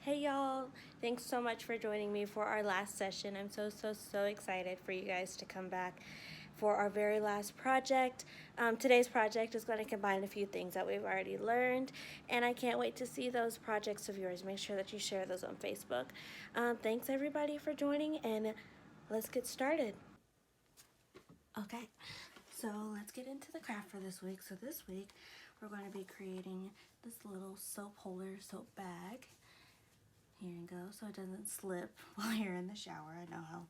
Hey y'all, thanks so much for joining me for our last session. I'm so excited for you guys to come back for our very last project. Today's project is going to combine a few things that we've already learned, and I can't wait to see those projects of yours. Make sure that you share those on Facebook. Thanks everybody for joining, and let's get started. Okay, so let's get into the craft for this week. So this week we're going to be creating this little soap holder, soap bag. Here you go, so it doesn't slip while you're in the shower. I know how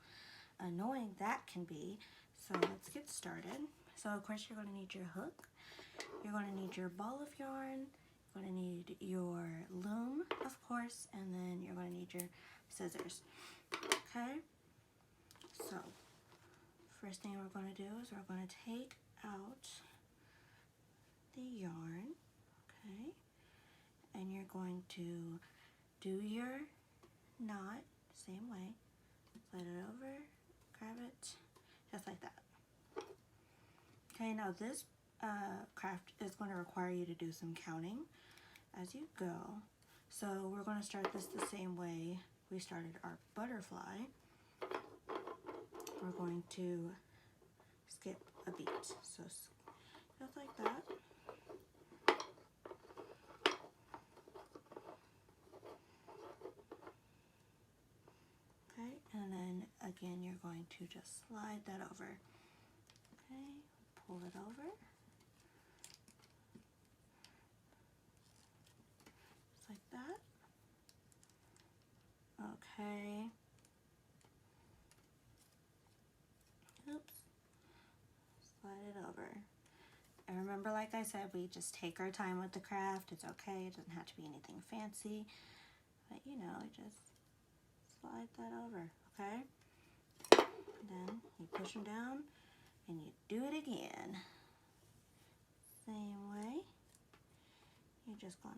annoying that can be. So let's get started. So of course you're going to need your hook. You're going to need your ball of yarn. You're going to need your loom, of course, and then you're going to need your scissors. Okay, so first thing we're going to do is we're going to take out the yarn, okay, and you're going to do your knot same way. Slide it over, grab it, just like that. Okay, now this craft is going to require you to do some counting as you go. So we're going to start this the same way we started our butterfly. We're going to skip a beat. So just like that. Okay, and then again you're going to just slide that over. Okay, pull it over. Just like that. Okay. Oops. Slide it over. And remember, like I said, we just take our time with the craft. It's okay. It doesn't have to be anything fancy. But, you know, just slide that over, okay? And then you push them down and you do it again. Same way. You're just gonna,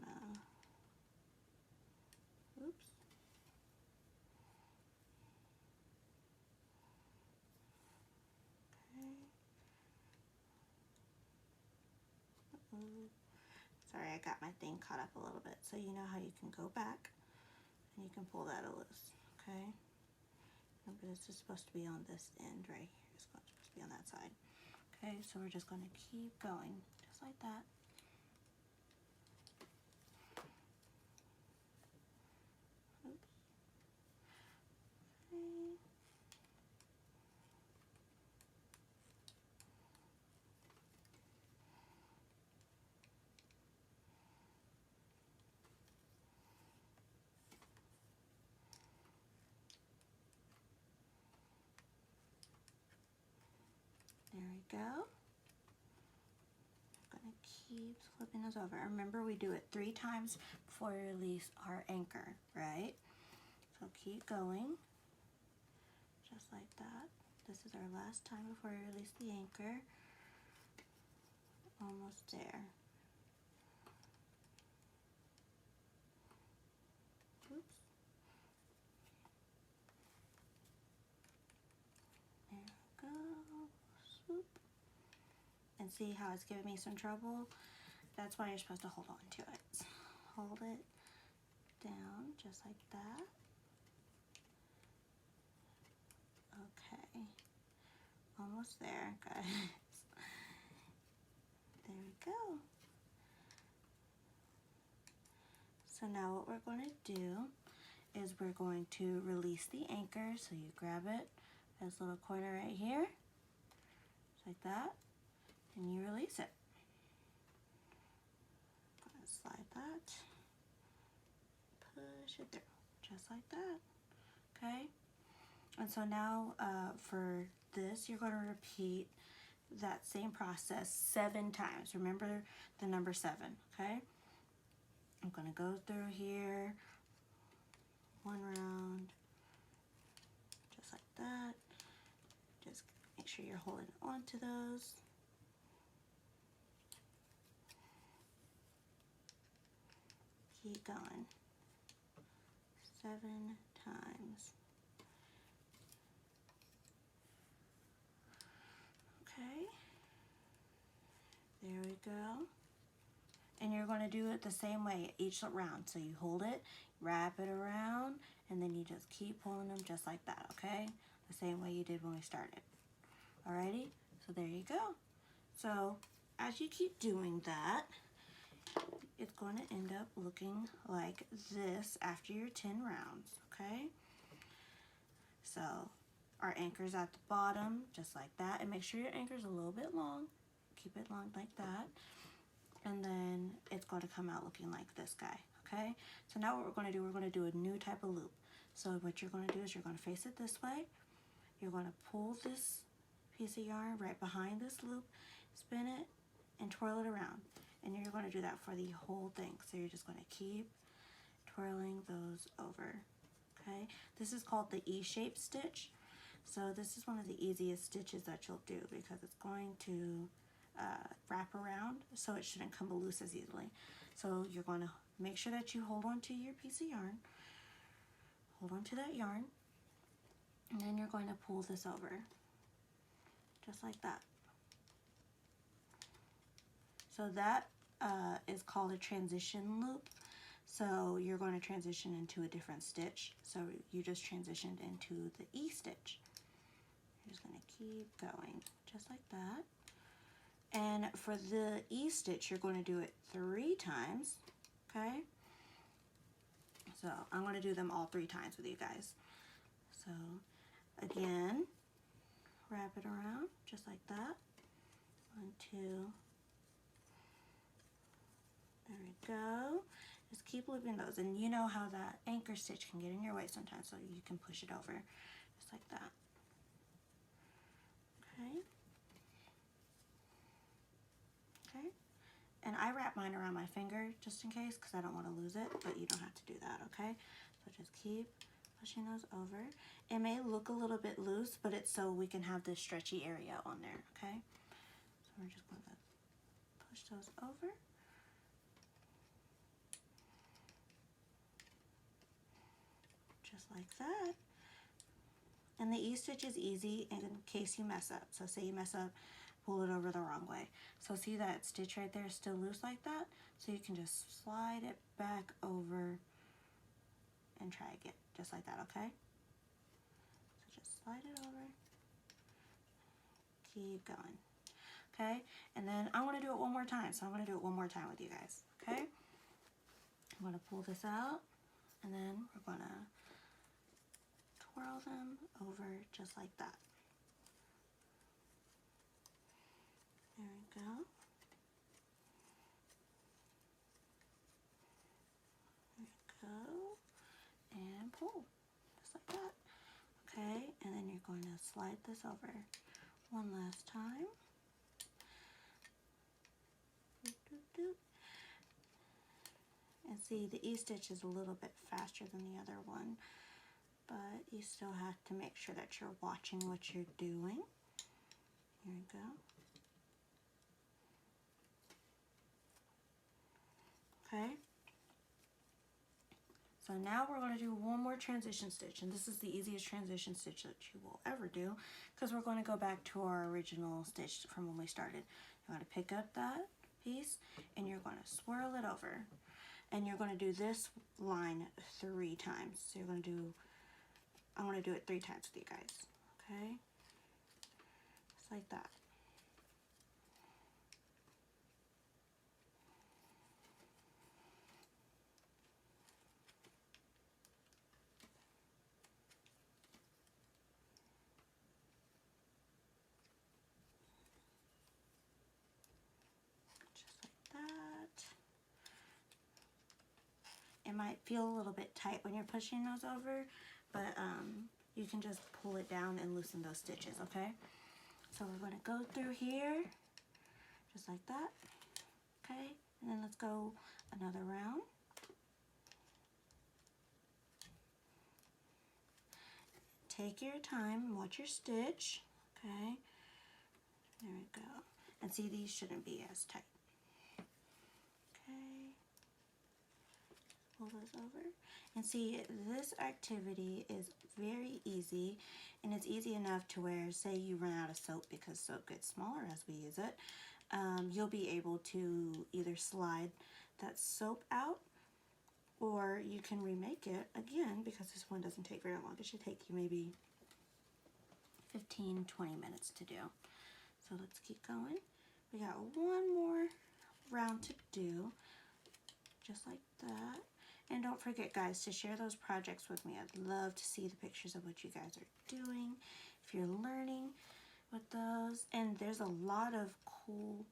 oops. Okay. Sorry, I got my thing caught up a little bit. So you know how you can go back and you can pull that loose, okay? But it's just supposed to be on this end right here. It's supposed to be on that side. Okay, so we're just going to keep going, just like that. Oops. Okay. There we go. I'm going to keep flipping those over. Remember, we do it 3 times before we release our anchor, right? So keep going, just like that. This is our last time before we release the anchor. Almost there. Oops. There we go. Swoop. And see how it's giving me some trouble? That's why you're supposed to hold on to it. Hold it down just like that. Okay. Almost there, guys. There we go. So now what we're going to do is we're going to release the anchor. So you grab it, this little corner right here, just like that, and you release it. Slide that, push it through, just like that, okay? And so now for this, you're going to repeat that same process 7 times. Remember the number 7, okay? I'm going to go through here, 1 round, just like that. Just make sure you're holding on to those. Keep going. 7 times. Okay. There we go. And you're going to do it the same way each round. So you hold it, wrap it around, and then you just keep pulling them just like that, okay? The same way you did when we started. Alrighty, so there you go. So as you keep doing that, it's going to end up looking like this after your 10 rounds, okay? So our anchor's at the bottom, just like that, and make sure your anchor's a little bit long. Keep it long like that, and then it's going to come out looking like this guy, okay? So now what we're going to do, we're going to do a new type of loop. So what you're going to do is you're going to face it this way. You're going to pull this piece of yarn right behind this loop, spin it, and twirl it around. And you're going to do that for the whole thing. So you're just going to keep twirling those over, okay? This is called the E-shaped stitch. So this is one of the easiest stitches that you'll do because it's going to wrap around, so it shouldn't come loose as easily. So you're going to make sure that you hold on to your piece of yarn, hold on to that yarn, and then you're going to pull this over, just like that. So that is called a transition loop. So you're going to transition into a different stitch. So you just transitioned into the E stitch. You're just going to keep going, just like that. And for the E stitch, you're going to do it 3 times, okay? So I'm going to do them all 3 times with you guys. So again, wrap it around just like that. 1, 2. There we go. Just keep looping those, and you know how that anchor stitch can get in your way sometimes, so you can push it over just like that. Okay. Okay. And I wrap mine around my finger just in case because I don't want to lose it, but you don't have to do that, okay? So just keep pushing those over. It may look a little bit loose, but it's so we can have this stretchy area on there, okay? So we're just going to push those over. Just like that. And the E-stitch is easy in case you mess up. So say you mess up, pull it over the wrong way. So see that stitch right there is still loose like that? So you can just slide it back over and try again, just like that, okay? So just slide it over, keep going, okay? And then I want to do it one more time, so I'm going to do it one more time with you guys, okay? I'm going to pull this out, and then we're going to twirl them over just like that. There we go. There we go. And pull, just like that. Okay, and then you're going to slide this over one last time. Doop, doop, doop. And see, the E-stitch is a little bit faster than the other one, but you still have to make sure that you're watching what you're doing. Here we go. Okay. So now we're going to do one more transition stitch, and this is the easiest transition stitch that you will ever do because we're going to go back to our original stitch from when we started. You're going to pick up that piece and you're going to swirl it over, and you're going to do this line 3 times. So you're going to do, I want to do it 3 times with you guys, okay? Just like that. It might feel a little bit tight when you're pushing those over, but you can just pull it down and loosen those stitches, okay? So we're going to go through here, just like that, okay? And then let's go another round. Take your time, watch your stitch, okay? There we go. And see, these shouldn't be as tight. Okay. Pull those over. And see, this activity is very easy, and it's easy enough to where, say you run out of soap because soap gets smaller as we use it, you'll be able to either slide that soap out or you can remake it again, because this one doesn't take very long. It should take you maybe 15-20 minutes to do. So let's keep going. We got one more round to do, just like that. And don't forget, guys, to share those projects with me. I'd love to see the pictures of what you guys are doing, if you're learning with those. And there's a lot of cool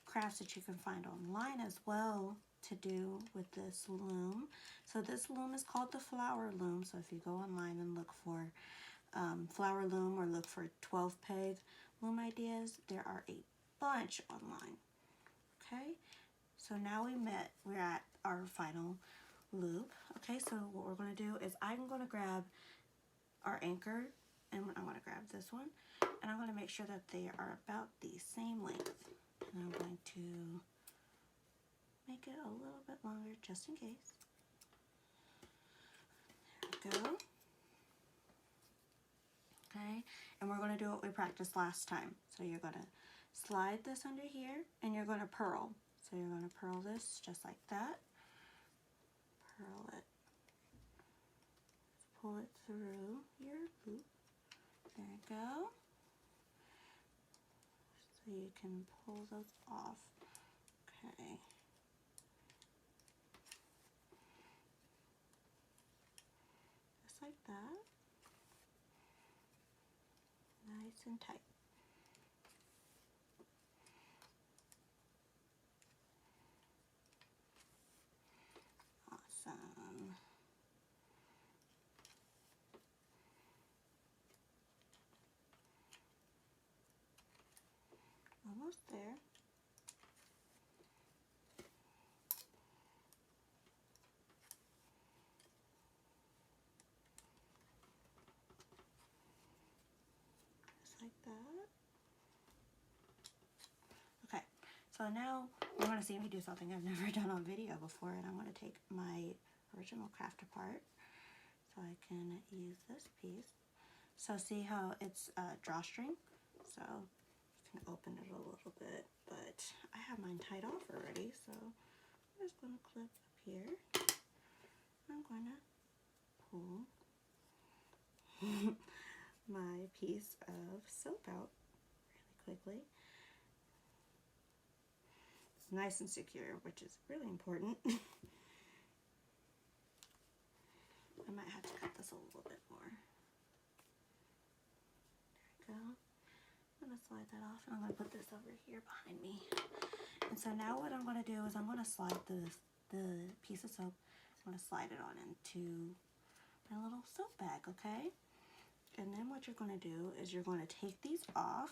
crafts that you can find online as well to do with this loom. So this loom is called the flower loom. So if you go online and look for flower loom, or look for 12 peg loom ideas, there are a bunch online. Okay, so now we're at our final loop. Okay, so what we're going to do is I'm going to grab our anchor, and I'm going to grab this one, and I'm going to make sure that they are about the same length. And I'm going to make it a little bit longer just in case. There we go. Okay, and we're going to do what we practiced last time. So you're going to slide this under here, and you're going to purl. So you're going to purl this just like that. Purl it. Pull it through your loop. There you go. So you can pull those off. Okay. Just like that. Nice and tight. Awesome. Almost there. Just like that. Okay, so now you're going to see me do something I've never done on video before, and I'm going to take my original craft apart so I can use this piece. So see how it's a drawstring? So you can open it a little bit, but I have mine tied off already, so I'm just going to clip up here. I'm going to pull my piece of soap out really quickly. It's nice and secure, which is really important. I might have to cut this a little bit more. There we go. I'm going to slide that off, and I'm going to put this over here behind me. And so now what I'm going to do is I'm going to slide the piece of soap, I'm going to slide it on into my little soap bag, okay? And then what you're going to do is you're going to take these off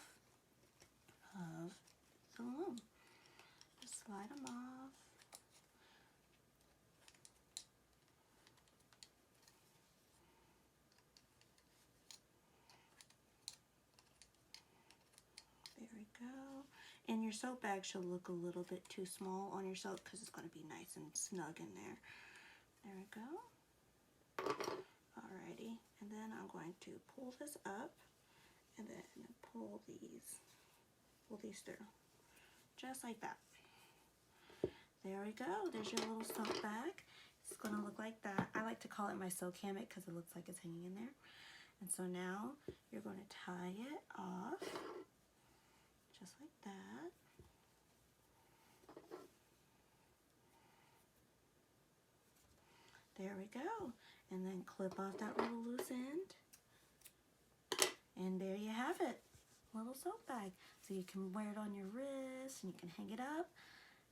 of the loom. Just slide them off. There we go. And your soap bag should look a little bit too small on your soap because it's going to be nice and snug in there. There we go. Alrighty. And then I'm going to pull this up and then pull these through. Just like that. There we go. There's your little soap bag. It's going to look like that. I like to call it my soak hammock because it looks like it's hanging in there. And so now you're going to tie it off just like that. There we go. And then clip off that little loose end. And there you have it. Little soap bag. So you can wear it on your wrist and you can hang it up.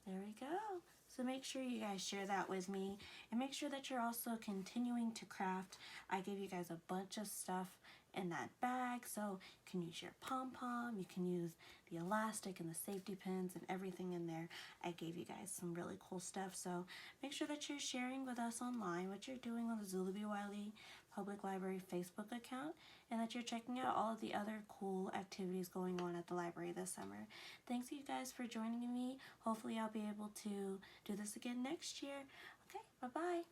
There we go. So make sure you guys share that with me, and make sure that you're also continuing to craft. I gave you guys a bunch of stuff in that bag, so you can use your pom-pom, you can use the elastic and the safety pins and everything in there. I gave you guys some really cool stuff, so make sure that you're sharing with us online what you're doing on the Zulu BYD Public Library Facebook account, and that you're checking out all of the other cool activities going on at the library this summer. Thanks you guys for joining me. Hopefully I'll be able to do this again next year. Okay, bye-bye.